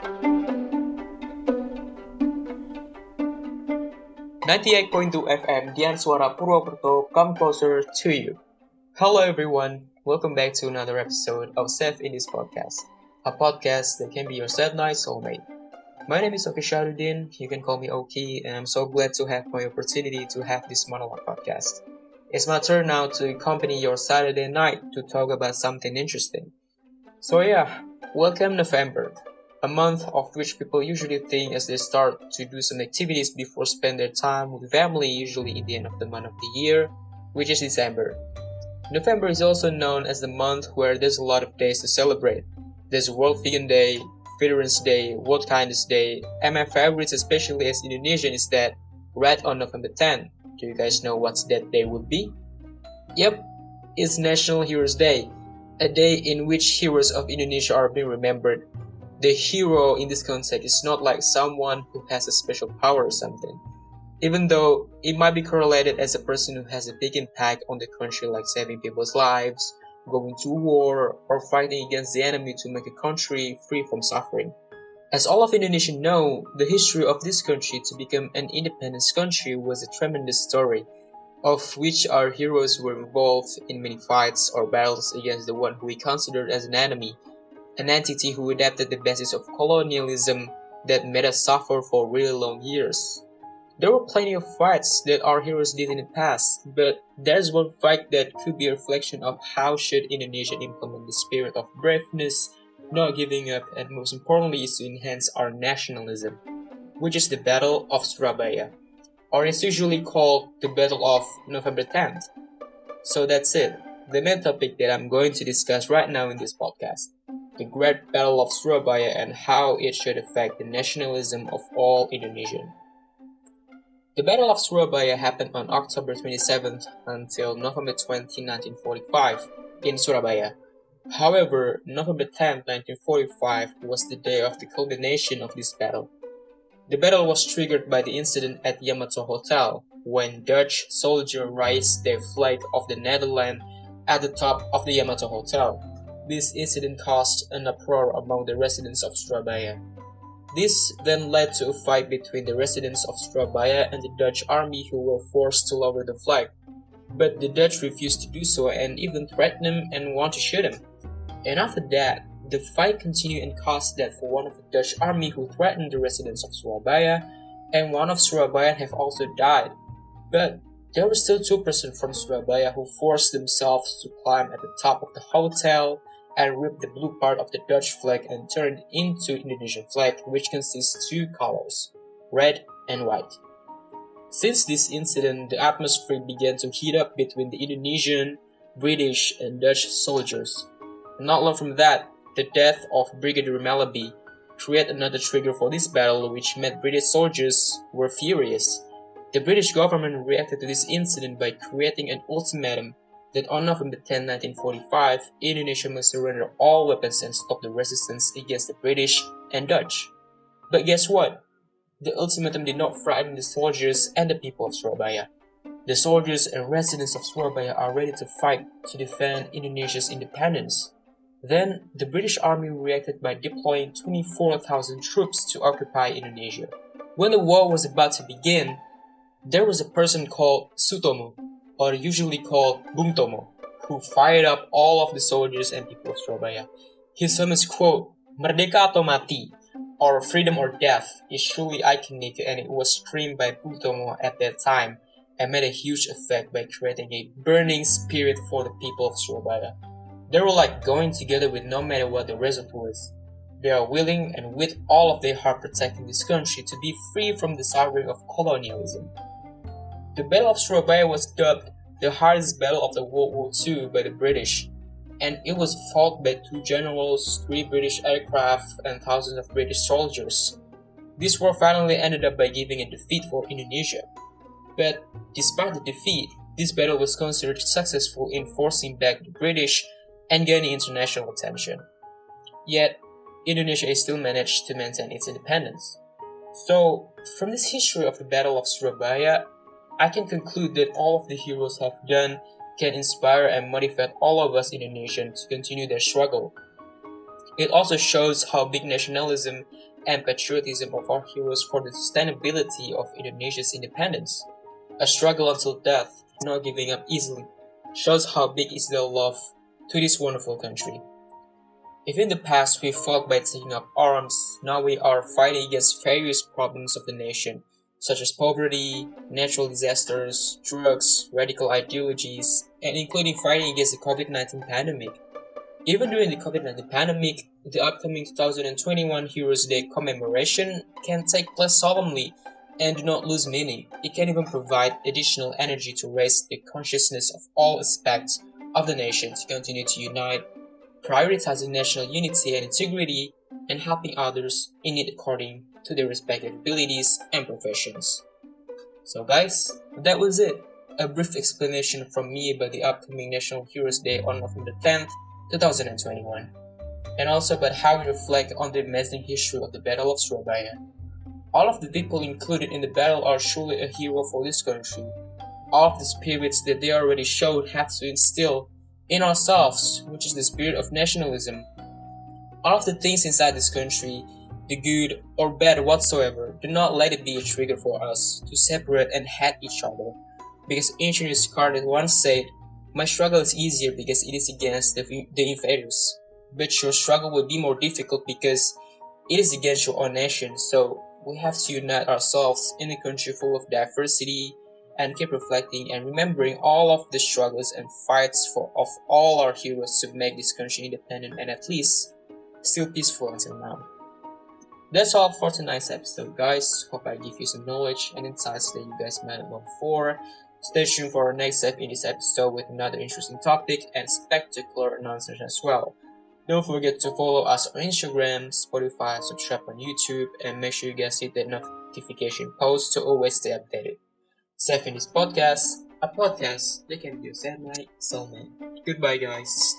.2 FM Dian Suara Purwokerto come closer to you. Hello everyone, welcome back to another episode of SEF Indisc Podcast, a podcast that can be your sad night soulmate. My name is Okky, you can call me Okky, and I'm so glad to have my opportunity to have this monologue podcast. It's my turn now to accompany your Saturday night to talk about something interesting. So yeah, welcome November, a month of which people usually think as they start to do some activities before spend their time with family, usually in the end of the month of the year, which is December. November is also known as the month where there's a lot of days to celebrate. There's World Vegan Day, Veterans Day, World Kindness Day, and my favorites, especially as Indonesian, is that right on November 10th. Do you guys know what that day would be? Yep, it's National Heroes Day, a day in which heroes of Indonesia are being remembered. The hero in this context is not like someone who has a special power or something, even though it might be correlated as a person who has a big impact on the country, like saving people's lives, going to war, or fighting against the enemy to make a country free from suffering. As all of Indonesia know, the history of this country to become an independent country was a tremendous story, of which our heroes were involved in many fights or battles against the one who we considered as an enemy, an entity who adapted the basis of colonialism that made us suffer for really long years. There were plenty of fights that our heroes did in the past, but there's one fight that could be a reflection of how should Indonesia implement the spirit of braveness, not giving up, and most importantly is to enhance our nationalism, which is the Battle of Surabaya, or it's usually called the Battle of November 10th. So that's it, the main topic that I'm going to discuss right now in this podcast. The Great Battle of Surabaya and how it should affect the nationalism of all Indonesians. The Battle of Surabaya happened on October 27th until November 20, 1945 in Surabaya. However, November 10, 1945 was the day of the culmination of this battle. The battle was triggered by the incident at Yamato Hotel when Dutch soldiers raised their flag of the Netherlands at the top of the Yamato Hotel. This incident caused an uproar among the residents of Surabaya. This then led to a fight between the residents of Surabaya and the Dutch army who were forced to lower the flag. But the Dutch refused to do so and even threatened him and wanted to shoot him. And after that, the fight continued and caused death for one of the Dutch army who threatened the residents of Surabaya, and one of Surabaya have also died. But there were still 2 persons from Surabaya who forced themselves to climb at the top of the hotel and rip the blue part of the Dutch flag and turn it into Indonesian flag, which consists 2 colors, red and white. Since this incident, the atmosphere began to heat up between the Indonesian, British, and Dutch soldiers. Not long from that, the death of Brigadier Malaby created another trigger for this battle, which made British soldiers were furious. The British government reacted to this incident by creating an ultimatum that on November 10, 1945, Indonesia must surrender all weapons and stop the resistance against the British and Dutch. But guess what? The ultimatum did not frighten the soldiers and the people of Surabaya. The soldiers and residents of Surabaya are ready to fight to defend Indonesia's independence. Then, the British army reacted by deploying 24,000 troops to occupy Indonesia. When the war was about to begin, there was a person called Sutomo, or usually called Bung Tomo, who fired up all of the soldiers and people of Surabaya. His famous quote, "Merdeka atau mati," or "freedom or death," is truly iconic, and it was screamed by Bung Tomo at that time and made a huge effect by creating a burning spirit for the people of Surabaya. They were like going together with no matter what the result was. They are willing and with all of their heart protecting this country to be free from the suffering of colonialism. The Battle of Surabaya was dubbed the hardest battle of the World War II by the British, and it was fought by 2 generals, 3 British aircraft, and thousands of British soldiers. This war finally ended up by giving a defeat for Indonesia. But despite the defeat, this battle was considered successful in forcing back the British and gaining international attention. Yet, Indonesia still managed to maintain its independence. So, from this history of the Battle of Surabaya, I can conclude that all of the heroes have done can inspire and motivate all of us Indonesians to continue their struggle. It also shows how big nationalism and patriotism of our heroes for the sustainability of Indonesia's independence. A struggle until death, not giving up easily, shows how big is their love to this wonderful country. If in the past we fought by taking up arms, now we are fighting against various problems of the nation, such as poverty, natural disasters, drugs, radical ideologies, and including fighting against the COVID-19 pandemic. Even during the COVID-19 pandemic, the upcoming 2021 Heroes Day commemoration can take place solemnly and do not lose meaning. It can even provide additional energy to raise the consciousness of all aspects of the nation to continue to unite, prioritizing national unity and integrity, and helping others in need according to their respective abilities and professions. So guys, that was it. A brief explanation from me about the upcoming National Heroes Day on November 10th, 2021, and also about how we reflect on the amazing history of the Battle of Surabaya. All of the people included in the battle are truly a hero for this country. All of the spirits that they already showed have to instill in ourselves, which is the spirit of nationalism. All of the things inside this country, the good or bad whatsoever, do not let it be a trigger for us to separate and hate each other. Because ancient Scarlet once said, "My struggle is easier because it is against the invaders, but your struggle will be more difficult because it is against your own nation." So we have to unite ourselves in a country full of diversity and keep reflecting and remembering all of the struggles and fights of all our heroes to make this country independent and at least still peaceful until now. That's all for tonight's episode, guys. Hope I give you some knowledge and insights that you guys might have known before. Stay tuned for our next step in this episode with another interesting topic and spectacular announcements as well. Don't forget to follow us on Instagram, Spotify, subscribe on YouTube, and make sure you guys hit that notification post to always stay updated. SEF Indisc Podcast, a podcast that can be your sad night soulmate. Goodbye, guys.